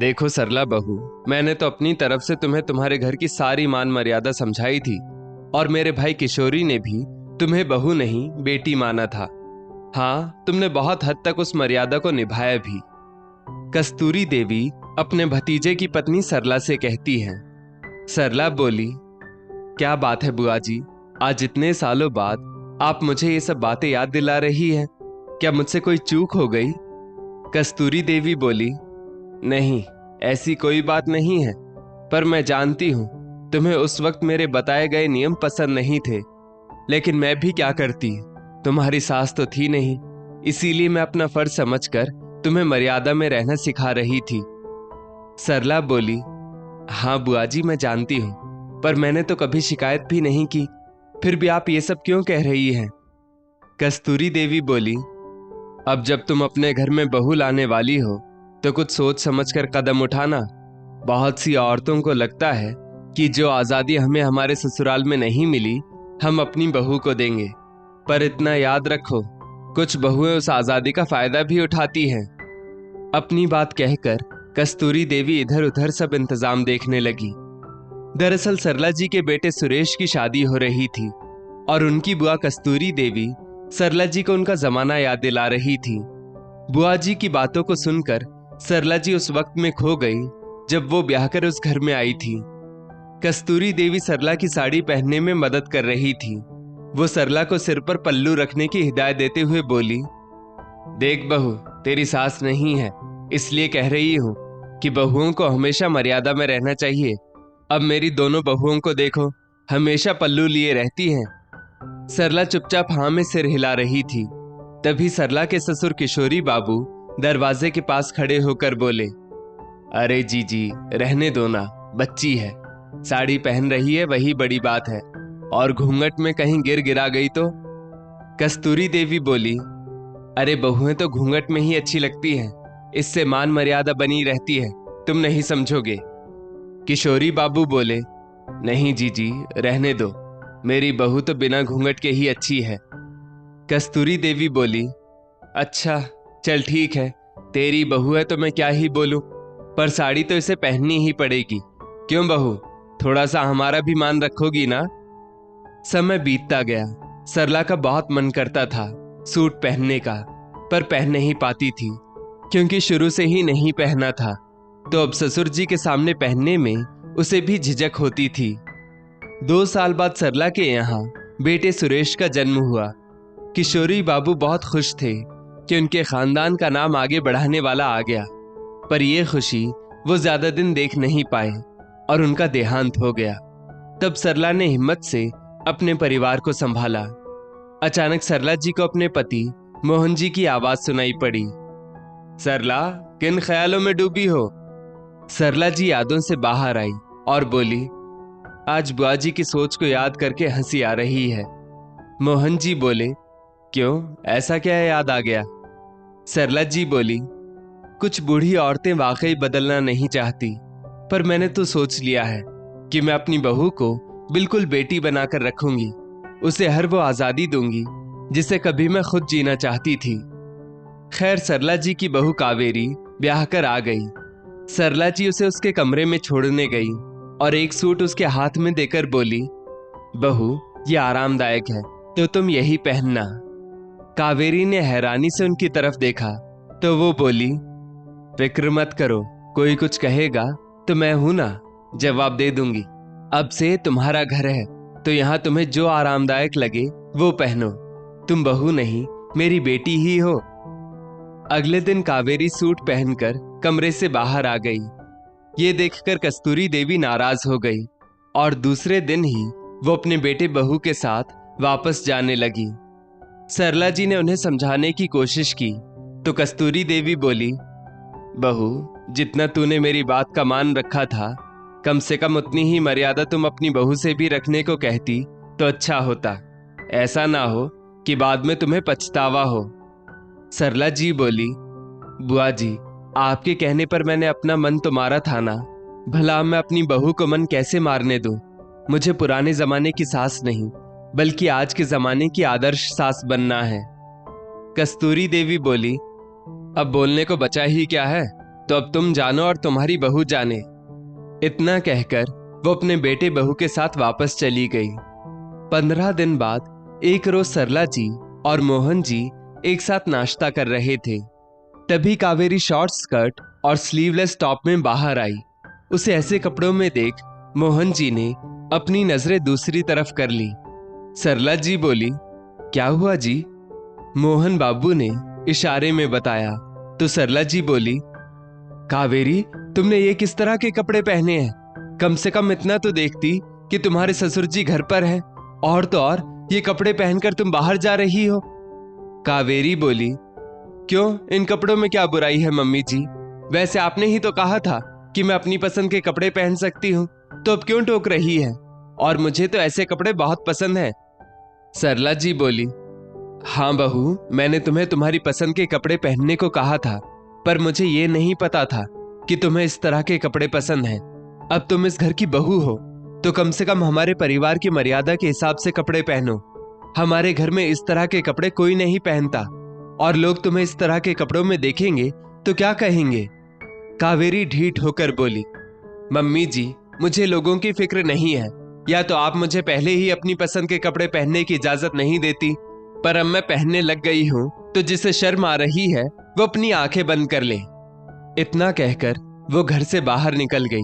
देखो सरला बहू, मैंने तो अपनी तरफ से तुम्हें तुम्हारे घर की सारी मान मर्यादा समझाई थी और मेरे भाई किशोरी ने भी तुम्हें बहू नहीं बेटी माना था। हाँ, तुमने बहुत हद तक उस मर्यादा को निभाया भी। कस्तूरी देवी अपने भतीजे की पत्नी सरला से कहती हैं। सरला बोली, क्या बात है बुआ जी, आज इतने सालों बाद आप मुझे ये सब बातें याद दिला रही हैं। क्या मुझसे कोई चूक हो गई? कस्तूरी देवी बोली, नहीं, ऐसी कोई बात नहीं है, पर मैं जानती हूं तुम्हें उस वक्त मेरे बताए गए नियम पसंद नहीं थे, लेकिन मैं भी क्या करती, तुम्हारी सास तो थी नहीं, इसीलिए मैं अपना फर्ज समझकर तुम्हें मर्यादा में रहना सिखा रही थी। सरला बोली, हाँ बुआ जी, मैं जानती हूं, पर मैंने तो कभी शिकायत भी नहीं की, फिर भी आप ये सब क्यों कह रही हैं? कस्तूरी देवी बोली, अब जब तुम अपने घर में बहू लाने वाली हो तो कुछ सोच समझकर कदम उठाना। बहुत सी औरतों को लगता है कि जो आज़ादी हमें हमारे ससुराल में नहीं मिली हम अपनी बहू को देंगे, पर इतना याद रखो, कुछ बहुएं उस आज़ादी का फायदा भी उठाती हैं। अपनी बात कहकर कस्तूरी देवी इधर उधर सब इंतजाम देखने लगी। दरअसल सरला जी के बेटे सुरेश की शादी हो रही थी और उनकी बुआ कस्तूरी देवी सरला जी को उनका जमाना याद दिला रही थी। बुआ जी की बातों को सुनकर सरला जी उस वक्त में खो गई जब वो ब्याह कर उस घर में आई थी। कस्तूरी देवी सरला की साड़ी पहनने में मदद कर रही थी। वो सरला को सिर पर पल्लू रखने की हिदायत देते हुए बोली, देख बहू, तेरी सास नहीं है, इसलिए कह रही हूं कि बहुओं को हमेशा मर्यादा में रहना चाहिए। अब मेरी दोनों बहुओं को देखो, हमेशा पल्लू लिए रहती हैं। सरला चुपचाप हाँ में सिर हिला रही थी। तभी सरला के ससुर किशोरी बाबू दरवाजे के पास खड़े होकर बोले, अरे जीजी, रहने दो ना, बच्ची है, साड़ी पहन रही है वही बड़ी बात है, और घूंघट में कहीं गिर गिरा गई तो? कस्तूरी देवी बोली, अरे बहुएं तो घूंघट में ही अच्छी लगती हैं, इससे मान मर्यादा बनी रहती है, तुम नहीं समझोगे। किशोरी बाबू बोले, नहीं जीजी, रहने दो, मेरी बहू तो बिना घूंघट के ही अच्छी है। कस्तूरी देवी बोली, अच्छा चल ठीक है, तेरी बहू है तो मैं क्या ही बोलूं, पर साड़ी तो इसे पहननी ही पड़ेगी। क्यों बहू, थोड़ा सा हमारा भी मान रखोगी ना? समय बीतता गया। सरला का बहुत मन करता था सूट पहनने का, पर पहन नहीं पाती थी क्योंकि शुरू से ही नहीं पहना था, तो अब ससुर जी के सामने पहनने में उसे भी झिझक होती थी। 2 साल बाद सरला के यहाँ बेटे सुरेश का जन्म हुआ। किशोरी बाबू बहुत खुश थे कि उनके खानदान का नाम आगे बढ़ाने वाला आ गया, पर यह खुशी वो ज्यादा दिन देख नहीं पाए और उनका देहांत हो गया। तब सरला ने हिम्मत से अपने परिवार को संभाला। अचानक सरला जी को अपने पति मोहन जी की आवाज सुनाई पड़ी, सरला, किन ख्यालों में डूबी हो? सरला जी यादों से बाहर आई और बोली, आज बुआ जी की सोच को याद करके हंसी आ रही है। मोहन जी बोले, क्यों, ऐसा क्या याद आ गया? सरला जी बोली, कुछ बूढ़ी औरतें वाकई बदलना नहीं चाहती, पर मैंने तो सोच लिया है कि मैं अपनी बहू को बिल्कुल बेटी बनाकर रखूंगी, उसे हर वो आजादी दूंगी जिसे कभी मैं खुद जीना चाहती थी। खैर, सरला जी की बहू कावेरी ब्याह कर आ गई। सरला जी उसे उसके कमरे में छोड़ने गई और एक सूट उसके हाथ में देकर बोली, बहू, ये आरामदायक है तो तुम यही पहनना। कावेरी ने हैरानी से उनकी तरफ देखा तो वो बोली, फिक्र मत करो, कोई कुछ कहेगा तो मैं हूं ना, जवाब दे दूंगी। अब से तुम्हारा घर है तो यहाँ तुम्हें जो आरामदायक लगे वो पहनो, तुम बहू नहीं मेरी बेटी ही हो। अगले दिन कावेरी सूट पहनकर कमरे से बाहर आ गई। ये देखकर कस्तूरी देवी नाराज हो गई और दूसरे दिन ही वो अपने बेटे बहू के साथ वापस जाने लगी। सरला जी ने उन्हें समझाने की कोशिश की तो कस्तूरी देवी बोली, बहू, जितना तूने मेरी बात का मान रखा था, कम से कम उतनी ही मर्यादा तुम अपनी बहू से भी रखने को कहती तो अच्छा होता। ऐसा ना हो कि बाद में तुम्हें पछतावा हो। सरला जी बोली, बुआ जी, आपके कहने पर मैंने अपना मन तो मारा था ना, भला मैं अपनी बहू को मन कैसे मारने दूं? मुझे पुराने जमाने की सास नहीं बल्कि आज के जमाने की आदर्श सास बनना है। कस्तूरी देवी बोली, अब बोलने को बचा ही क्या है, तो अब तुम जानो और तुम्हारी बहू जाने। इतना कहकर वो अपने बेटे बहू के साथ वापस चली गई। 15 दिन बाद एक रोज सरला जी और मोहन जी एक साथ नाश्ता कर रहे थे। तभी कावेरी शॉर्ट स्कर्ट और स्लीवलेस टॉप में बाहर आई। उसे ऐसे कपड़ों में देख मोहन जी ने अपनी नजरें दूसरी तरफ कर ली। सरला जी बोली, क्या हुआ जी? मोहन बाबू ने इशारे में बताया तो सरला जी बोली, कावेरी, तुमने ये किस तरह के कपड़े पहने हैं? कम से कम इतना तो देखती कि तुम्हारे ससुर जी घर पर है, और तो और ये कपड़े पहनकर तुम बाहर जा रही हो। कावेरी बोली, क्यों, इन कपड़ों में क्या बुराई है मम्मी जी? वैसे आपने ही तो कहा था कि मैं अपनी पसंद के कपड़े पहन सकती हूँ, तो अब क्यों टोक रही है? और मुझे तो ऐसे कपड़े बहुत पसंद हैं। सरला जी बोली, हाँ बहू, मैंने तुम्हें तुम्हारी पसंद के कपड़े पहनने को कहा था, पर मुझे ये नहीं पता था कि तुम्हें इस तरह के कपड़े पसंद हैं। अब तुम इस घर की बहू हो तो कम से कम हमारे परिवार की मर्यादा के हिसाब से कपड़े पहनो। हमारे घर में इस तरह के कपड़े कोई नहीं पहनता, और लोग तुम्हें इस तरह के कपड़ों में देखेंगे तो क्या कहेंगे? कावेरी ढीठ होकर बोली, मम्मी जी, मुझे लोगों की फिक्र नहीं है। या तो आप मुझे पहले ही अपनी पसंद के कपड़े पहनने की इजाजत नहीं देती, पर अब मैं पहनने लग गई हूं, तो जिसे शर्म आ रही है वो अपनी आंखें बंद कर ले। इतना कहकर वो घर से बाहर निकल गई।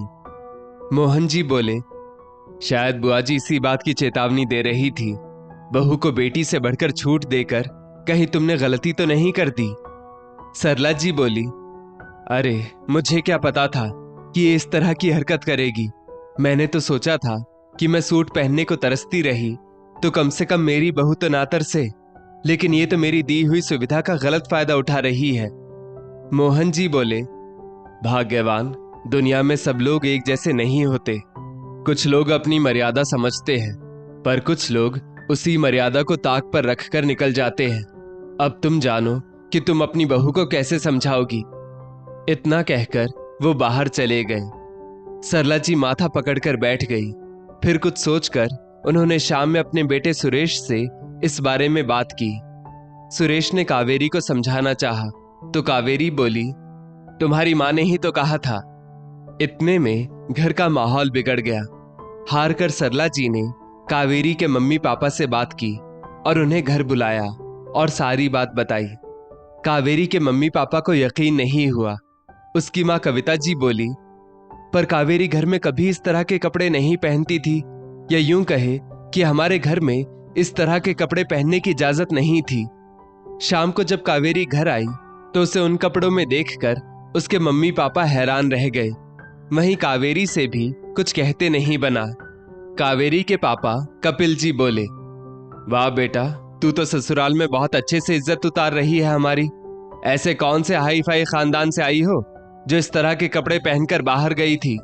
मोहन जी बोले, शायद बुआ जी इसी बात की चेतावनी दे रही थी। बहू को बेटी से बढ़कर छूट देकर कहीं तुमने गलती तो नहीं कर दी? सरला जी बोली, अरे मुझे क्या पता था कि ये इस तरह की हरकत करेगी। मैंने तो सोचा था कि मैं सूट पहनने को तरसती रही तो कम से कम मेरी बहू तो ना तरसे, लेकिन ये तो मेरी दी हुई सुविधा का गलत फायदा उठा रही है। मोहन जी बोले, भाग्यवान, दुनिया में सब लोग एक जैसे नहीं होते। कुछ लोग अपनी मर्यादा समझते हैं, पर कुछ लोग उसी मर्यादा को ताक पर रखकर निकल जाते हैं। अब तुम जानो कि तुम अपनी बहू को कैसे समझाओगी। इतना कहकर वो बाहर चले गए। सरला जी माथा पकड़कर बैठ गई। फिर कुछ सोचकर उन्होंने शाम में अपने बेटे सुरेश से इस बारे में बात की। सुरेश ने कावेरी को समझाना चाहा तो कावेरी बोली, तुम्हारी माँ ने ही तो कहा था। इतने में घर का माहौल बिगड़ गया। हार कर सरला जी ने कावेरी के मम्मी पापा से बात की और उन्हें घर बुलाया और सारी बात बताई। कावेरी के मम्मी पापा को यकीन नहीं हुआ। उसकी माँ कविता जी बोली, पर कावेरी घर में कभी इस तरह के कपड़े नहीं पहनती थी, या यूं कहे कि हमारे घर में इस तरह के कपड़े पहनने की इजाजत नहीं थी। शाम को जब कावेरी घर आई तो उसे उन कपड़ों में देखकर उसके मम्मी पापा हैरान रह गए। वहीं कावेरी से भी कुछ कहते नहीं बना। कावेरी के पापा कपिल जी बोले, वाह बेटा, तू तो ससुराल में बहुत अच्छे से इज्जत उतार रही है हमारी। ऐसे कौन से हाई फाई खानदान से आई हो जो इस तरह के कपड़े पहनकर बाहर गई थी?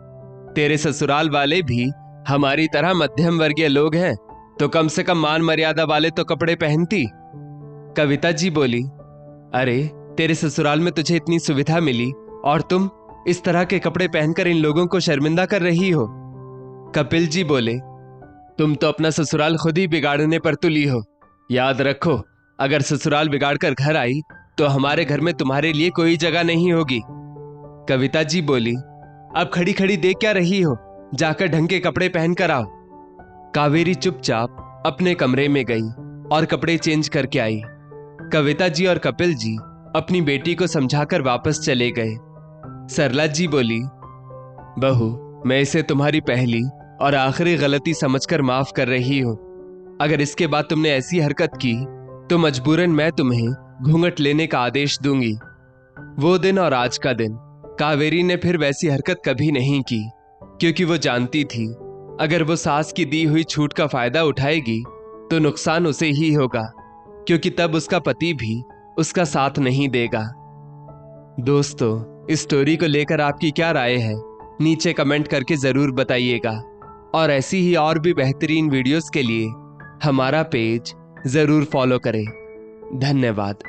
तेरे ससुराल वाले भी हमारी तरह मध्यम वर्गीय लोग हैं, तो कम से कम मान मर्यादा वाले तो कपड़े पहनती। कविता जी बोली, अरे तेरे ससुराल में तुझे इतनी सुविधा मिली और तुम इस तरह के कपड़े पहनकर इन लोगों को शर्मिंदा कर रही हो। कपिल जी बोले, तुम तो अपना ससुराल खुद ही बिगाड़ने पर तुली हो। याद रखो, अगर ससुराल बिगाड़कर घर आई तो हमारे घर में तुम्हारे लिए कोई जगह नहीं होगी। कविता जी बोली, अब खड़ी खड़ी देख क्या रही हो, जाकर ढंग के कपड़े पहन कर आओ। कावेरी चुपचाप अपने कमरे में गई और कपड़े चेंज करके आई। कविता जी और कपिल जी अपनी बेटी को समझाकर वापस चले गए। सरला जी बोली, बहू, मैं इसे तुम्हारी पहली और आखिरी गलती समझकर माफ कर रही हूं। अगर इसके बाद तुमने ऐसी हरकत की तो मजबूरन मैं तुम्हें घूंघट लेने का आदेश दूंगी। वो दिन और आज का दिन कावेरी ने फिर वैसी हरकत कभी नहीं की, क्योंकि वो जानती थी अगर वो सास की दी हुई छूट का फायदा उठाएगी तो नुकसान उसे ही होगा, क्योंकि तब उसका पति भी उसका साथ नहीं देगा। दोस्तों, इस स्टोरी को लेकर आपकी क्या राय है, नीचे कमेंट करके जरूर बताइएगा। और ऐसी ही और भी बेहतरीन वीडियोस के लिए हमारा पेज जरूर फॉलो करें। धन्यवाद।